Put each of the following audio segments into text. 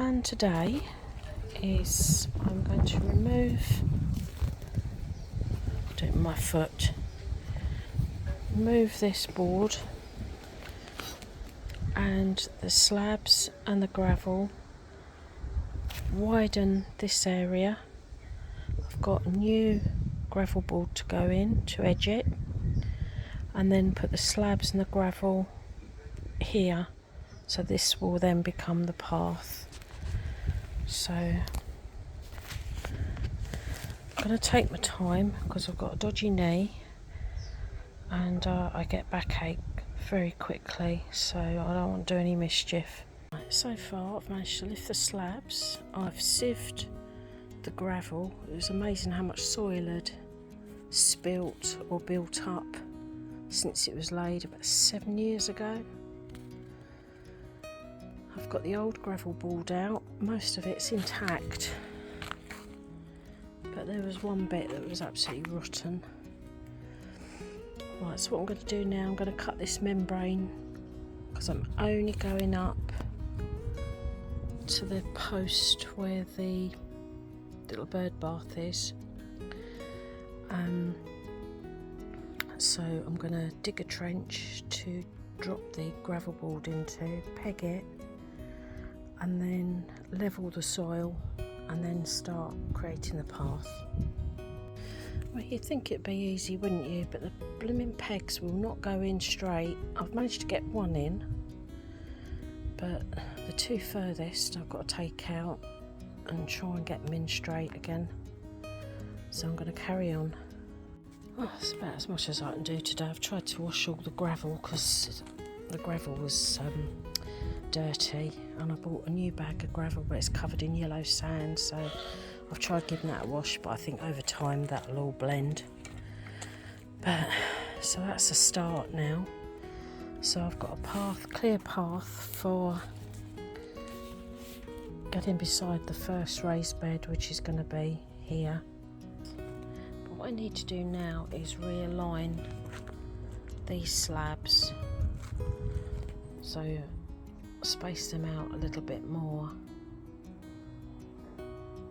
plan today is I'm going to remove my foot, remove this board and the slabs and the gravel, widen this area. I've got a new gravel board to go in to edge it, and then put the slabs and the gravel here, so this will then become the path. So I'm going to take my time because I've got a dodgy knee and I get backache very quickly, so I don't want to do any mischief. Right, so far I've managed to lift the slabs, I've sieved the gravel. It was amazing how much soil had spilt or built up since it was laid about 7 years ago. I've got the old gravel board out, most of it's intact, but there was one bit that was absolutely rotten. Right, so what I'm going to do now, I'm going to cut this membrane because I'm only going up to the post where the little bird bath is. So I'm going to dig a trench to drop the gravel board into, peg it, and then level the soil and then start creating the path. Well, you'd think it'd be easy, wouldn't you? But the blooming pegs will not go in straight. I've managed to get one in, but the two furthest I've got to take out and try and get them in straight again. So I'm going to carry on. Oh, that's about as much as I can do today. I've tried to wash all the gravel because the gravel was dirty, and I bought a new bag of gravel, but it's covered in yellow sand, so I've tried giving that a wash, but I think over time that'll all blend. But so that's a start now. So I've got a path, clear path for getting beside the first raised bed, which is going to be here. But what I need to do now is realign these slabs, so space them out a little bit more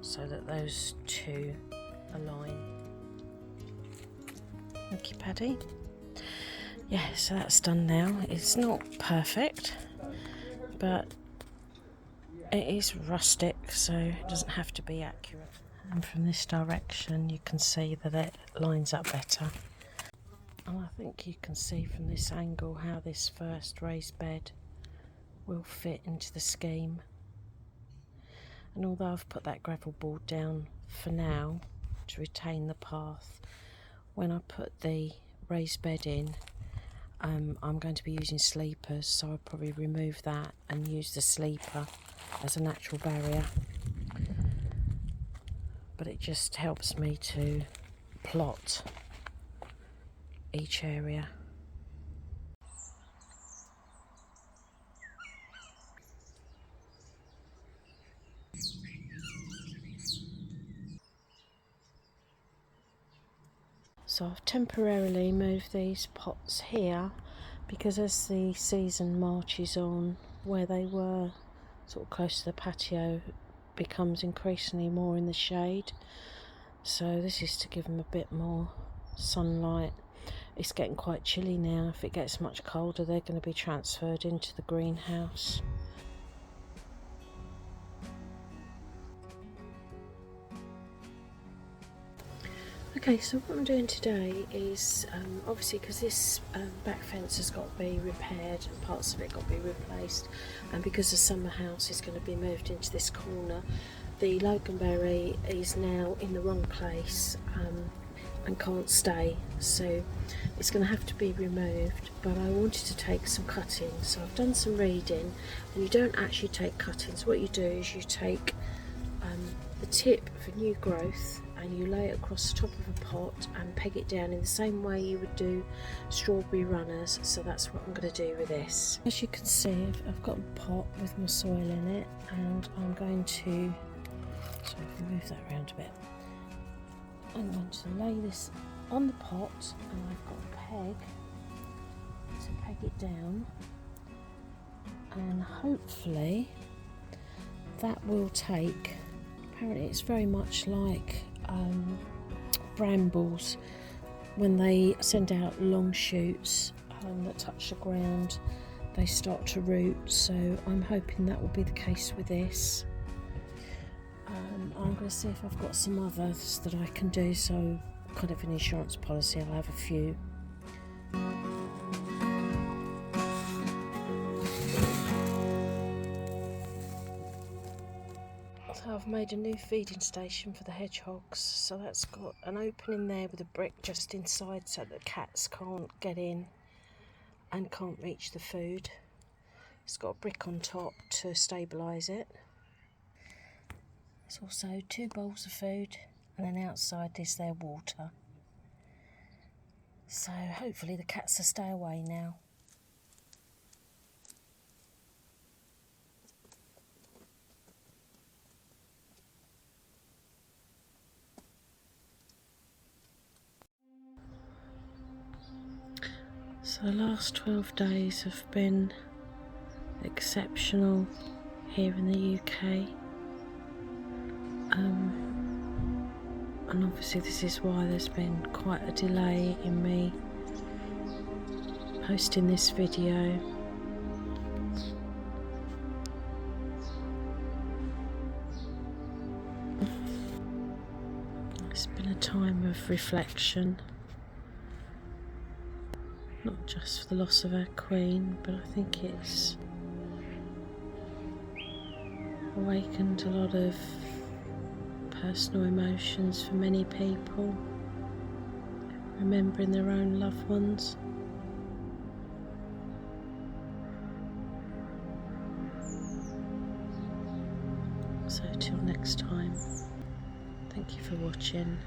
so that those two align. Thank you, Paddy. Yeah, so that's done now. It's not perfect, but it is rustic, so it doesn't have to be accurate. And from this direction you can see that it lines up better. And I think you can see from this angle how this first raised bed will fit into the scheme. And although I've put that gravel board down for now to retain the path, when I put the raised bed in, I'm going to be using sleepers, so I'll probably remove that and use the sleeper as a natural barrier. But it just helps me to plot each area. So I've temporarily moved these pots here because as the season marches on, where they were sort of close to the patio becomes increasingly more in the shade. So this is to give them a bit more sunlight. It's getting quite chilly now. If it gets much colder, they're going to be transferred into the greenhouse. Okay, so what I'm doing today is, obviously because this back fence has got to be repaired and parts of it got to be replaced, and because the summer house is going to be moved into this corner, the Loganberry is now in the wrong place and can't stay, so it's going to have to be removed. But I wanted to take some cuttings, so I've done some reading, and you don't actually take cuttings. What you do is you take the tip of a new growth and you lay it across the top of a pot and peg it down in the same way you would do strawberry runners. So that's what I'm going to do with this. As you can see, I've got a pot with my soil in it, and I'm going to, so I can move that around a bit. I'm going to lay this on the pot, and I've got a peg to peg it down, and hopefully that will take, apparently it's very much like brambles when they send out long shoots that touch the ground, they start to root. So I'm hoping that will be the case with this. I'm going to see if I've got some others that I can do, so kind of an insurance policy, I'll have a few. So I've made a new feeding station for the hedgehogs, so that's got an opening there with a brick just inside so that cats can't get in and can't reach the food. It's got a brick on top to stabilise it. There's also 2 bowls of food, and then outside is their water. So hopefully the cats will stay away now. So the last 12 days have been exceptional here in the UK. And obviously this is why there's been quite a delay in me posting this video. It's been a time of reflection, not just for the loss of our queen, but I think it's awakened a lot of personal emotions for many people, remembering their own loved ones. So till next time, thank you for watching.